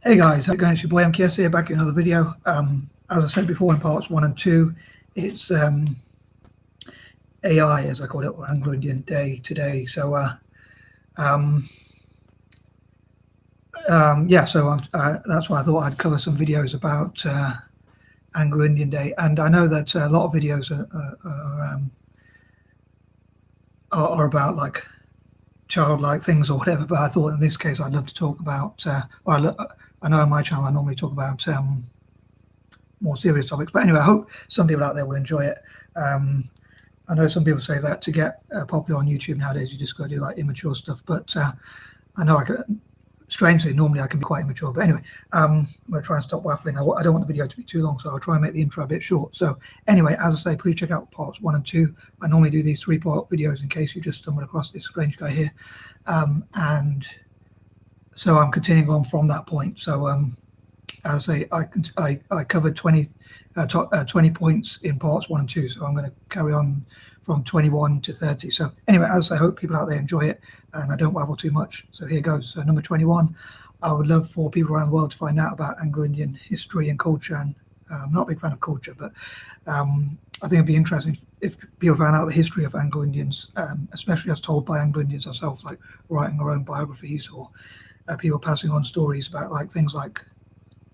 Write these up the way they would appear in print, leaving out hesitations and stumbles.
Hey guys, how's it going? It's your boy M.K.S here, back in another video. As I said before in parts 1 and 2, it's AI, as I call it, or Anglo-Indian Day today. So that's why I thought I'd cover some videos about Anglo-Indian Day. And I know that a lot of videos are about like childlike things or whatever, but I thought in this case I'd love to talk about, I know on my channel I normally talk about more serious topics, but anyway, I hope some people out there will enjoy it. I know some people say that to get popular on YouTube nowadays you just got to do like immature stuff, but I know strangely normally I can be quite immature, but anyway, I'm going to try and stop waffling. I don't want the video to be too long, so I'll try and make the intro a bit short. So anyway, as I say, please check out parts 1 and 2. I normally do these 3-part videos in case you just stumbled across this strange guy here, and so I'm continuing on from that point. So as I say, I covered 20 points in parts 1 and 2, so I'm going to carry on from 21 to 30. So anyway, as I hope people out there enjoy it and I don't waffle too much. So here goes. So number 21, I would love for people around the world to find out about Anglo-Indian history and culture. And I'm not a big fan of culture, but I think it'd be interesting if people found out the history of Anglo-Indians, especially as told by Anglo-Indians ourselves, like writing our own biographies, or people passing on stories about like things like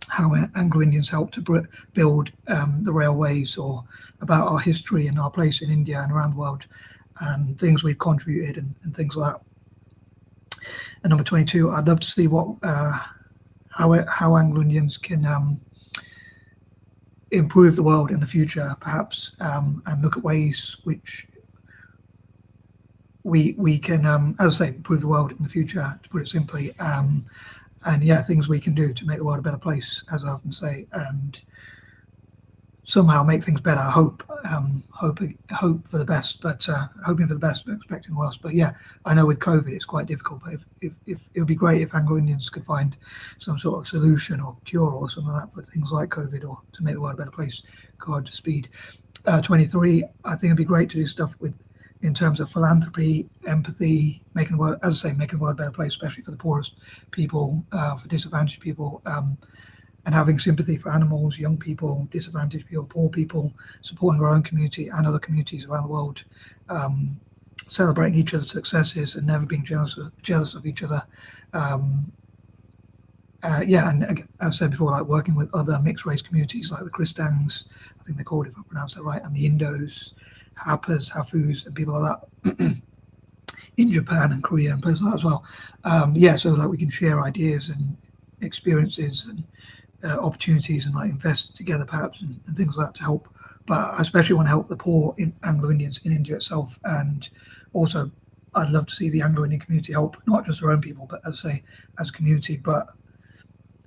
how Anglo-Indians helped to build the railways, or about our history and our place in India and around the world, and things we've contributed and things like that. And number 22, I'd love to see what how Anglo-Indians can improve the world in the future, perhaps, and look at ways which we can, as I say, improve the world in the future, to put it simply. And yeah, things we can do to make the world a better place, as I often say, and somehow make things better. I hope for the best, but hoping for the best, but expecting the worst. But yeah, I know with COVID it's quite difficult. But if it would be great if Anglo-Indians could find some sort of solution or cure or something like that for things like COVID, or to make the world a better place. Godspeed. 23, I think it'd be great to do stuff in terms of philanthropy, empathy, making the world, as I say, making the world a better place, especially for the poorest people, for disadvantaged people, and having sympathy for animals, young people, disadvantaged people, poor people, supporting our own community and other communities around the world, celebrating each other's successes and never being jealous of each other. Yeah, and as I said before, like working with other mixed race communities like the Christians, I think they're called, if I pronounce that right, and the N.G.O.s, Hapas, Hafus, and people like that in Japan and Korea and places like that as well. Yeah, so like we can share ideas and experiences and opportunities, and like invest together perhaps, and things like that to help. But I especially want to help the poor Anglo-Indians in India itself, and also I'd love to see the Anglo-Indian community help not just their own people, but as I say, as a community, but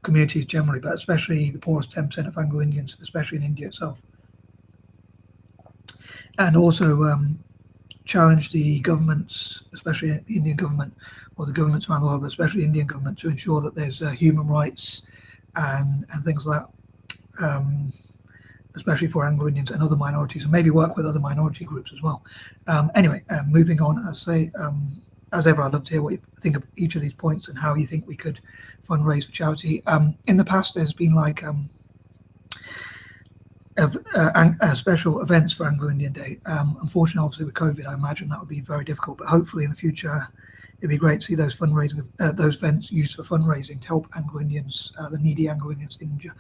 communities generally, but especially the poorest 10% of Anglo-Indians, especially in India itself. And also challenge the governments, especially the Indian government, or the governments around the world, but especially the Indian government, to ensure that there's human rights and things like that, especially for Anglo-Indians and other minorities, and maybe work with other minority groups as well. Anyway, moving on, as I say, as ever, I'd love to hear what you think of each of these points and how you think we could fundraise for charity. In the past, there's been like special events for Anglo-Indian Day. Unfortunately, obviously with COVID, I imagine that would be very difficult, but hopefully in the future it'd be great to see those fundraising, those events used for fundraising to help Anglo-Indians, the needy Anglo-Indians in India.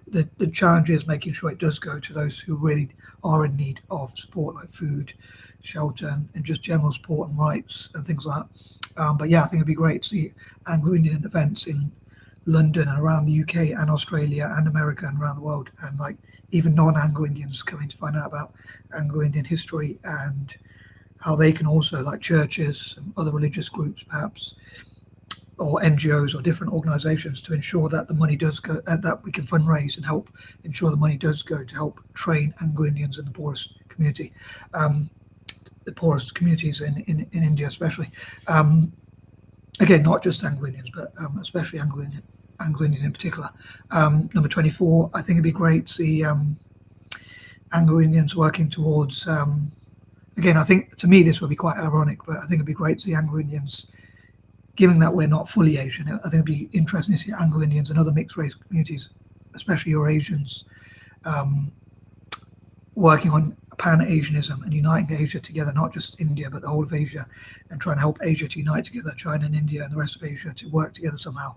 The challenge is making sure it does go to those who really are in need of support, like food, shelter, and just general support and rights and things like that. But yeah, I think it'd be great to see Anglo-Indian events in London and around the UK and Australia and America and around the world, and like even non-Anglo-Indians coming to find out about Anglo-Indian history and how they can also, like churches and other religious groups perhaps, or N.G.O.s or different organizations, to ensure that the money does go, that we can fundraise and help ensure the money does go to help train Anglo-Indians in the poorest community, the poorest communities in India especially. Again, not just Anglo-Indians, but especially Anglo-Indians in particular. Number 24, I think it'd be great to see Anglo-Indians working towards, again, I think to me this would be quite ironic, but I think it'd be great to see Anglo-Indians given that we're not fully Asian, I think it'd be interesting to see Anglo-Indians and other mixed race communities, especially Eurasians, working on Pan-Asianism and uniting Asia together, not just India, but the whole of Asia, and trying to help Asia to unite together, China and India and the rest of Asia to work together somehow.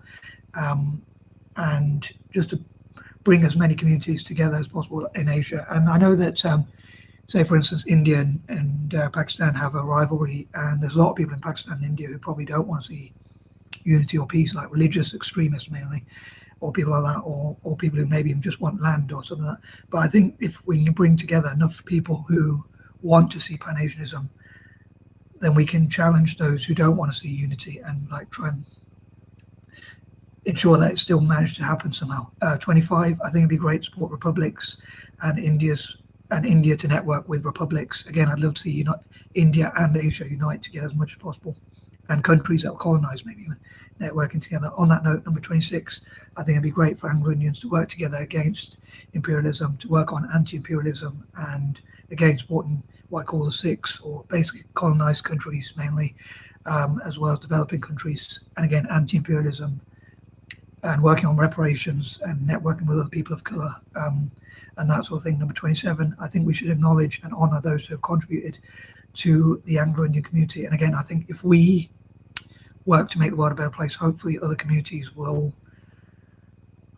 And just to bring as many communities together as possible in Asia. And I know that, say, for instance, India and Pakistan have a rivalry, and there's a lot of people in Pakistan and India who probably don't want to see unity or peace, like religious extremists mainly, or people like that, or people who maybe just want land or something like that. But I think if we can bring together enough people who want to see Pan-Asianism, then we can challenge those who don't want to see unity and like try and ensure that it still managed to happen somehow. 25, I think it'd be great to support republics and India to network with republics. Again, I'd love to see India and Asia unite together as much as possible, and countries that were colonized maybe even networking together. On that note, number 26, I think it'd be great for Anglo-Indians to work together against imperialism, to work on anti-imperialism, and again supporting what I call the six, or basically colonized countries mainly, as well as developing countries, and again anti-imperialism, and working on reparations and networking with other people of colour, and that sort of thing. Number 27, I think we should acknowledge and honour those who have contributed to the Anglo-Indian community. And again, I think if we work to make the world a better place, hopefully other communities will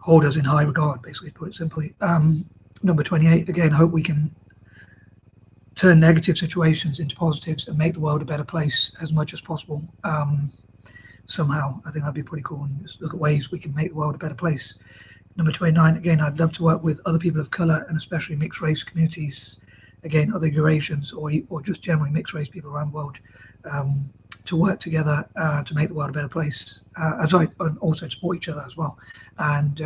hold us in high regard, basically, put it simply. Number 28, again, hope we can turn negative situations into positives and make the world a better place as much as possible. Somehow, I think that'd be pretty cool, and just look at ways we can make the world a better place. Number 29, again, I'd love to work with other people of colour and especially mixed race communities, again, other Eurasians or just generally mixed race people around the world, to work together to make the world a better place, and also support each other as well. And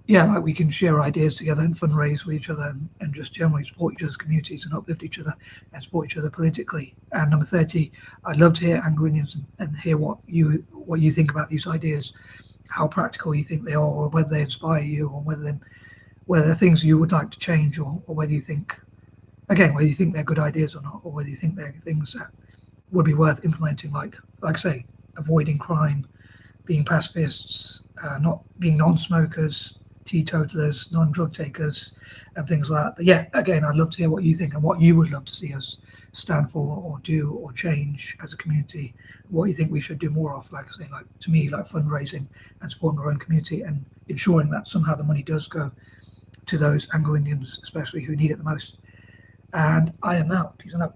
yeah, like we can share ideas together and fundraise with each other, and just generally support each other's communities and uplift each other and support each other politically. And number 30, I'd love to hear Anglo-Indians and hear what you think about these ideas, how practical you think they are, or whether they inspire you, or whether they're things you would like to change, or whether you think they're good ideas or not, or whether you think they're things that would be worth implementing, like say, avoiding crime, being pacifists, not being non-smokers, teetotalers, non-drug takers, and things like that. But yeah, again, I'd love to hear what you think and what you would love to see us stand for or do or change as a community, what you think we should do more of, like I say, like to me, like fundraising and supporting our own community and ensuring that somehow the money does go to those Anglo-Indians, especially who need it the most. And I am out. Peace and love.